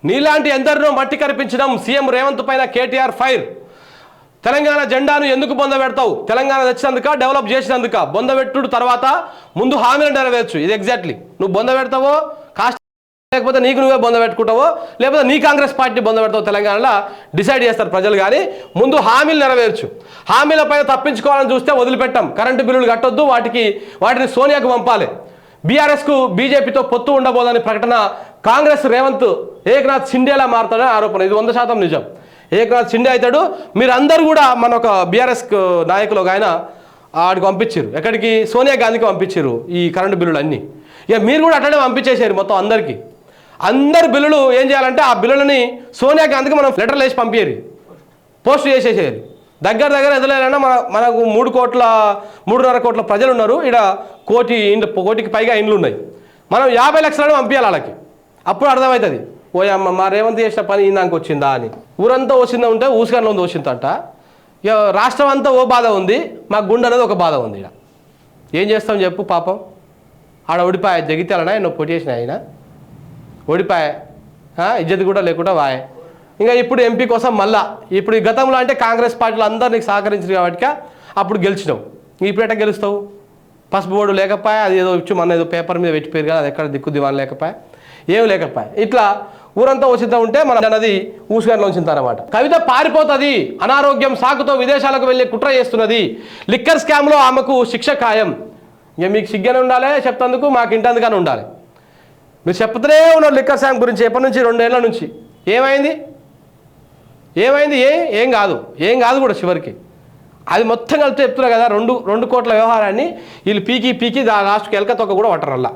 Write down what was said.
నీలాంటి ఎందరినో మట్టి కనిపించడం సీఎం రేవంత్ పైన కేటీఆర్ ఫైర్. తెలంగాణ జెండాను ఎందుకు బొందబెడతావు? తెలంగాణ తెచ్చినందుక, డెవలప్ చేసినందుక? బొందబెట్టుడు తర్వాత ముందు హామీలు నెరవేర్చు. ఇది ఎగ్జాక్ట్లీ నువ్వు బొందబెడతావో కాస్ట్, లేకపోతే నీకు నువ్వే బొందబెట్టుకుంటావో, లేకపోతే నీ కాంగ్రెస్ పార్టీ బొందబెడతావు తెలంగాణలో డిసైడ్ చేస్తారు ప్రజలు. కానీ ముందు హామీలు నెరవేర్చు. హామీలపైన తప్పించుకోవాలని చూస్తే వదిలిపెట్టాం. కరెంటు బిల్లులు కట్టొద్దు, వాటిని సోనియాకు పంపాలి. బీఆర్ఎస్కు బీజేపీతో పొత్తు ఉండబోదని ప్రకటన. కాంగ్రెస్ రేవంత్ ఏకనాథ్ షిండేలా మారుతాడని ఆరోపణ. ఇది 100% నిజం. ఏకనాథ్ షిండే అవుతాడు. మీరందరూ కూడా మన ఒక బీఆర్ఎస్ నాయకులు ఒక ఆయన ఆడికి పంపించారు. ఎక్కడికి? సోనియా గాంధీకి పంపించారు ఈ కరెంటు బిల్లులు అన్నీ. ఇక మీరు కూడా అట్లనే పంపించేసారు మొత్తం అందరికీ. అందరి బిల్లులు ఏం చేయాలంటే ఆ బిల్లులని సోనియా గాంధీకి మనం లెటర్లు వేసి పంపించారు, పోస్ట్ చేసేసేయాలి. దగ్గర ఎదులేనా మనకు 3.5 కోట్ల ప్రజలు ఉన్నారు. ఇక్కడ కోటికి పైగా ఇండ్లు ఉన్నాయి. మనం 50 లక్షలను పంపించాలి వాళ్ళకి. అప్పుడు అర్థమవుతుంది ఓ అమ్మ మా రేవంత్ చేసిన పని ఇందాక వచ్చిందా అని. ఊరంతా వచ్చిందా ఉంటే ఊసుగానే ఉంది వచ్చిందంట. ఇక రాష్ట్రం అంతా ఓ బాధ ఉంది, మా గుండె అనేది ఒక బాధ ఉంది. ఇక్కడ ఏం చేస్తాం చెప్పు? పాపం ఆడ ఓడిపాయ. జగిత్యాలనా ఎన్నో పోటీ చేసిన ఆయన ఓడిపాయ. ఇజ్జత్ కూడా లేకుండా వాయే. ఇంకా ఇప్పుడు ఎంపీ కోసం మళ్ళా ఇప్పుడు ఈ గతంలో అంటే కాంగ్రెస్ పార్టీలో అందరూ నీకు సహకరించారు కాబట్టి అప్పుడు గెలిచినావు. ఇప్పుడు ఎట్లా గెలుస్తావు? పసుపు బోర్డు లేకపోయా, అది ఏదో ఇచ్చి మన ఏదో పేపర్ మీద పెట్టిపోయారు కదా, అది ఎక్కడ దిక్కు దివాన్ లేకపోయా, ఏం లేకపోయా. ఇట్లా ఊరంతా వచ్చిందా ఉంటే మన అన్నది ఊసుగారిలో ఉంచుతారన్నమాట. కవిత పారిపోతుంది, అనారోగ్యం సాకుతో విదేశాలకు వెళ్ళి కుట్ర చేస్తున్నది, లిక్కర్ స్కామ్లో ఆమెకు శిక్ష ఖాయం. ఇక మీకు సిగ్గనే ఉండాలి చెప్తందుకు, మాకు ఇంటందుకని ఉండాలి. మీరు చెప్తూనే ఉన్నారు లిక్కర్ స్కామ్ గురించి ఎప్పటి నుంచి, 2 ఏళ్ల నుంచి. ఏమైంది? ఏం కాదు కూడా చివరికి. అది మొత్తం కలిపి చెప్తున్నారు కదా 2 కోట్ల వ్యవహారాన్ని వీళ్ళు పీకి లాస్ట్కి ఎలక తొక్క కూడా పట్టరల్లా.